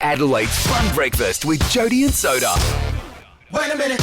Adelaide's Fun Breakfast with Jody and Soda. Wait a minute.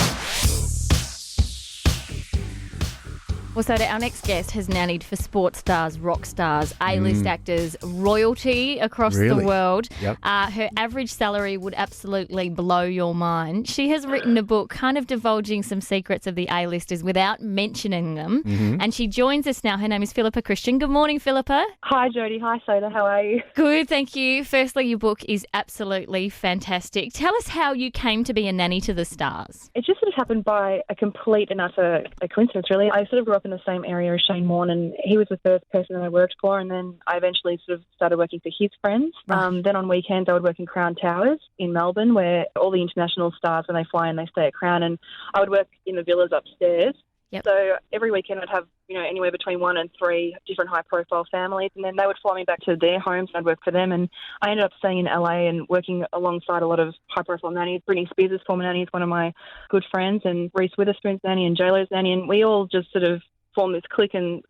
Well, so our next guest has nannied for sports stars, rock stars, A-list actors, royalty across the world. Yep. Her average salary would absolutely blow your mind. She has written a book kind of divulging some secrets of the A-listers without mentioning them. And she joins us now. Her name is Philippa Christian. Good morning, Philippa. Hi, Jody. Hi, Soda. How are you? Good, thank you. Firstly, your book is absolutely fantastic. Tell us how you came to be a nanny to the stars. It just sort of happened by a complete and utter coincidence, really. I sort of grew up in the same area as Shane Warne, and he was the first person that I worked for, and then I eventually sort of started working for his friends. Then on weekends I would work in Crown Towers in Melbourne, where all the international stars, when they fly in, they stay at Crown, and I would work in the villas upstairs. Yep. So every weekend I'd have, anywhere between 1 and 3 different high-profile families, and then they would fly me back to their homes and I'd work for them. And I ended up staying in LA and working alongside a lot of high-profile nannies. Britney Spears' former nanny is one of my good friends, and Reese Witherspoon's nanny and J-Lo's nanny, and we all just sort of formed this clique and,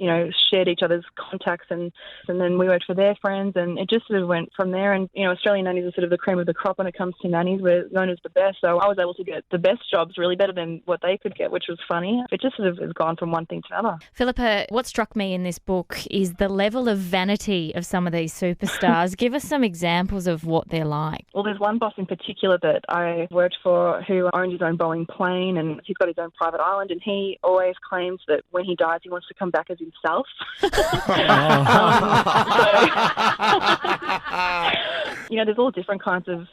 shared each other's contacts, and then we worked for their friends, and it just sort of went from there. And, Australian nannies are sort of the cream of the crop when it comes to nannies. We're known as the best, so I was able to get the best jobs, really better than what they could get, which was funny. It just sort of has gone from one thing to another. Philippa, what struck me in this book is the level of vanity of some of these superstars. Give us some examples of what they're like. Well, there's one boss in particular that I worked for who owned his own Boeing plane, and he's got his own private island, and he always claims that when he dies, he wants to come back as himself. There's all different kinds of,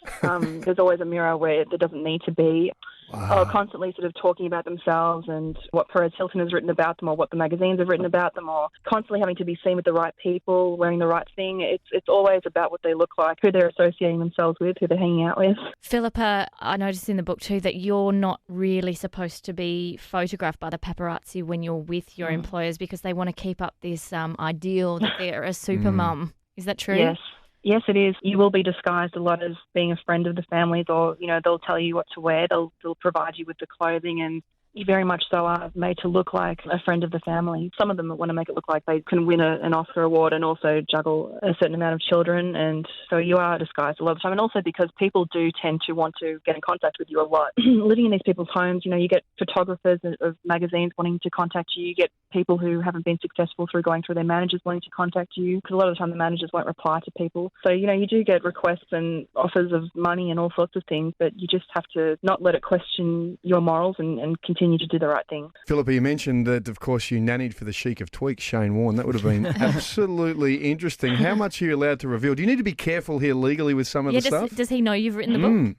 there's always a mirror where there doesn't need to be. Wow. Constantly sort of talking about themselves and what Perez Hilton has written about them, or what the magazines have written about them, or constantly having to be seen with the right people, wearing the right thing. It's always about what they look like, who they're associating themselves with, who they're hanging out with. Philippa, I noticed in the book too that you're not really supposed to be photographed by the paparazzi when you're with your employers, because they want to keep up this ideal that they're a super mum. Is that true? Yes. Yes, it is. You will be disguised a lot as being a friend of the families, or, they'll tell you what to wear. They'll provide you with the clothing, and you very much so are made to look like a friend of the family. Some of them want to make it look like they can win an Oscar award and also juggle a certain amount of children, and so you are disguised a lot of the time. And also because people do tend to want to get in contact with you a lot. Living in these people's homes, you get photographers of magazines wanting to contact you. You get people who haven't been successful through going through their managers wanting to contact you, because a lot of the time the managers won't reply to people. So, you do get requests and offers of money and all sorts of things, but you just have to not let it question your morals and continue to do the right thing. Philippa, you mentioned that, of course, you nannied for the Sheik of Tweaks, Shane Warne. That would have been absolutely interesting. How much are you allowed to reveal? Do you need to be careful here legally with some of the stuff? Does he know you've written the book?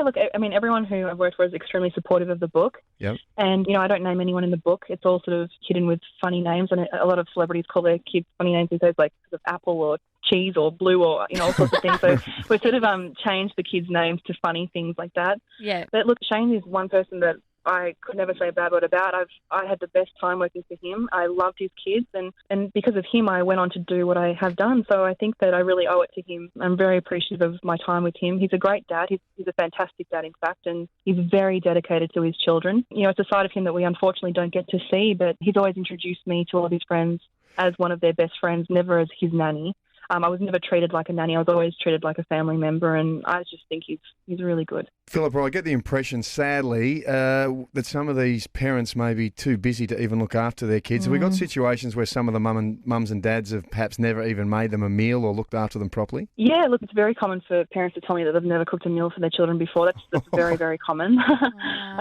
Look, everyone who I've worked for is extremely supportive of the book. Yep. And, I don't name anyone in the book. It's all sort of hidden with funny names, and a lot of celebrities call their kids funny names these days, like sort of Apple or Cheese or Blue or, all sorts of things. So we've sort of changed the kids' names to funny things like that. Yeah. But look, Shane is one person that I could never say a bad word about. I had the best time working for him. I loved his kids, and because of him, I went on to do what I have done. So I think that I really owe it to him. I'm very appreciative of my time with him. He's a great dad. He's a fantastic dad, in fact, and he's very dedicated to his children. It's a side of him that we unfortunately don't get to see, but he's always introduced me to all of his friends as one of their best friends, never as his nanny. I was never treated like a nanny. I was always treated like a family member, and I just think he's really good. Philippa, I get the impression, sadly, that some of these parents may be too busy to even look after their kids. Have we got situations where some of the mums and dads have perhaps never even made them a meal or looked after them properly? Yeah, look, it's very common for parents to tell me that they've never cooked a meal for their children before. That's very, very common.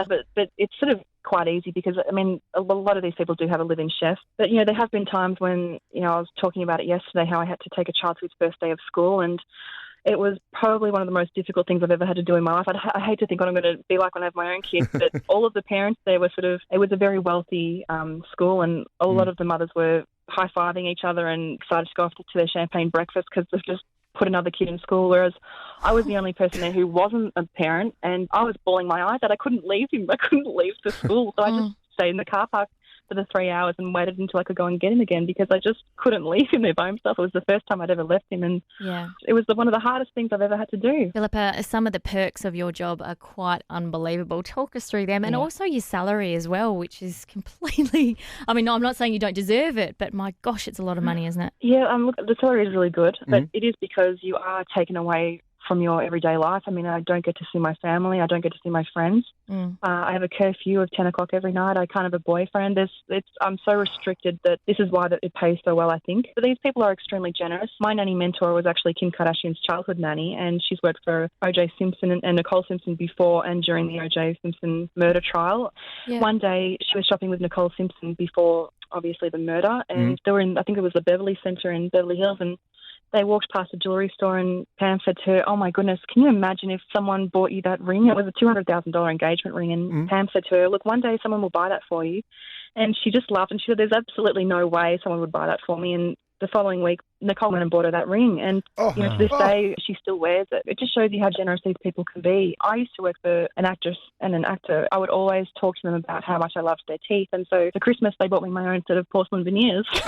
But it's sort of quite easy because, a lot of these people do have a live-in chef. But, there have been times when, I was talking about it yesterday, how I had to take a child to his first day of school, and it was probably one of the most difficult things I've ever had to do in my life. I hate to think what I'm going to be like when I have my own kids, but all of the parents there were it was a very wealthy school, and a lot of the mothers were high-fiving each other and excited to go off to their champagne breakfast because they've just put another kid in school, whereas I was the only person there who wasn't a parent, and I was bawling my eyes out. I couldn't leave him. I couldn't leave the school, so I just stayed in the car park for the 3 hours and waited until I could go and get him again because I just couldn't leave him there by himself. It was the first time I'd ever left him, and it was one of the hardest things I've ever had to do. Philippa, some of the perks of your job are quite unbelievable. Talk us through them, and also your salary as well, which is completely... I'm not saying you don't deserve it, but my gosh, it's a lot of money, isn't it? Yeah, look, the salary is really good, but it is because you are taken away from your everyday life. I mean, I don't get to see my family. I don't get to see my friends. I have a curfew of 10 o'clock every night. I can't have a boyfriend. I'm so restricted that this is why that it pays so well, I think. But these people are extremely generous. My nanny mentor was actually Kim Kardashian's childhood nanny, and she's worked for O.J. Simpson and Nicole Simpson before and during the O.J. Simpson murder trial. Yeah. One day she was shopping with Nicole Simpson before, obviously, the murder, and they were in, I think it was the Beverly Center in Beverly Hills, and they walked past a jewellery store and Pam said to her, "Oh my goodness, can you imagine if someone bought you that ring?" It was a $200,000 engagement ring, and Pam said to her, "Look, one day someone will buy that for you." And she just laughed and she said, "There's absolutely no way someone would buy that for me." And the following week, Nicole went and bought her that ring, and to this day, she still wears it. It just shows you how generous these people can be. I used to work for an actress and an actor. I would always talk to them about how much I loved their teeth, and so for Christmas, they bought me my own set of porcelain veneers. So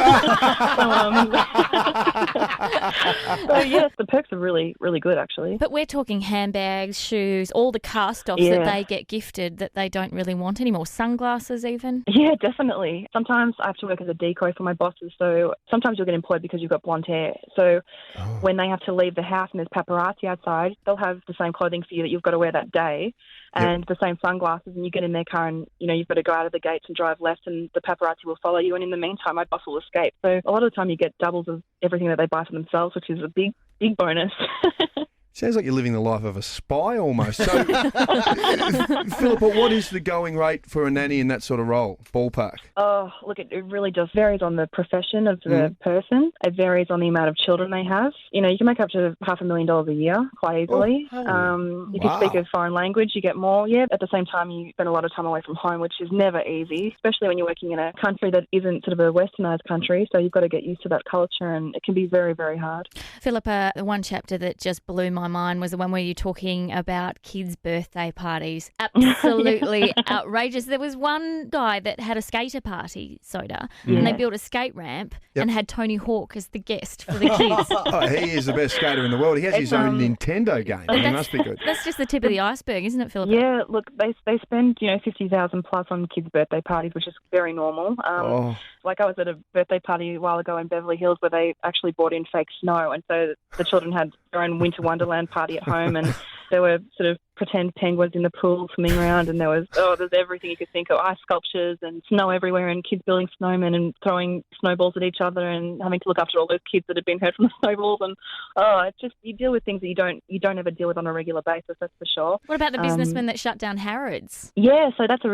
yes, the perks are really, really good, actually. But we're talking handbags, shoes, all the cast-offs that they get gifted that they don't really want anymore. Sunglasses, even. Yeah, definitely. Sometimes I have to work as a decoy for my bosses, so sometimes you'll get employed because you've got blonde hair. So when they have to leave the house and there's paparazzi outside, they'll have the same clothing for you that you've got to wear that day and the same sunglasses, and you get in their car and, you've got to go out of the gates and drive left and the paparazzi will follow you, and in the meantime, my boss will escape. So a lot of the time you get doubles of everything that they buy for themselves, which is a big, big bonus. Sounds like you're living the life of a spy almost. So, Philippa, what is the going rate for a nanny in that sort of role, ballpark? Oh, look, it really does varies on the profession of the person. It varies on the amount of children they have. You can make up to $500,000 a year quite easily. If you speak a foreign language, you get more. Yeah, at the same time, you spend a lot of time away from home, which is never easy, especially when you're working in a country that isn't sort of a westernised country. So you've got to get used to that culture, and it can be very, very hard. Philippa, the one chapter that just blew my mind was the one where you're talking about kids' birthday parties. Absolutely outrageous. There was one guy that had a skater party, Soda, and they built a skate ramp and had Tony Hawk as the guest for the kids. He is the best skater in the world. He has his own Nintendo game. He must be good. That's just the tip of the iceberg, isn't it, Philippa? Yeah, look, they spend, $50,000 plus on kids' birthday parties, which is very normal. Like I was at a birthday party a while ago in Beverly Hills where they actually brought in fake snow, and so the children had their own winter wonderland party at home, and there were sort of pretend penguins in the pool swimming around, and there's everything you could think of, ice sculptures and snow everywhere, and kids building snowmen and throwing snowballs at each other and having to look after all those kids that had been hurt from the snowballs. And it's just, you deal with things that you don't ever deal with on a regular basis, that's for sure. What about the businessman that shut down Harrods? Yeah, so that's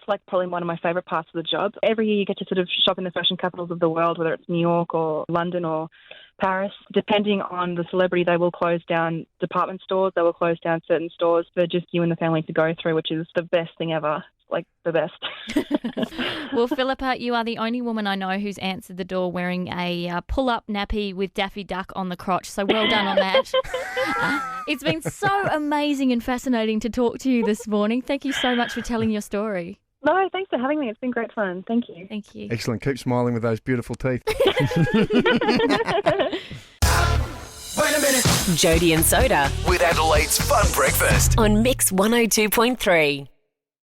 like probably one of my favourite parts of the job. Every year you get to sort of shop in the fashion capitals of the world, whether it's New York or London or Paris. Depending on the celebrity, they will close down department stores, they will close down certain stores for just you and the family to go through, which is the best thing ever. Like the best. Well, Philippa, you are the only woman I know who's answered the door wearing a pull-up nappy with Daffy Duck on the crotch, so well done on that. It's been so amazing and fascinating to talk to you this morning. Thank you so much for telling your story. No, thanks for having me. It's been great fun. Thank you. Thank you. Excellent. Keep smiling with those beautiful teeth. Wait a minute. Jody and Soda With Adelaide's Fun Breakfast. on Mix 102.3.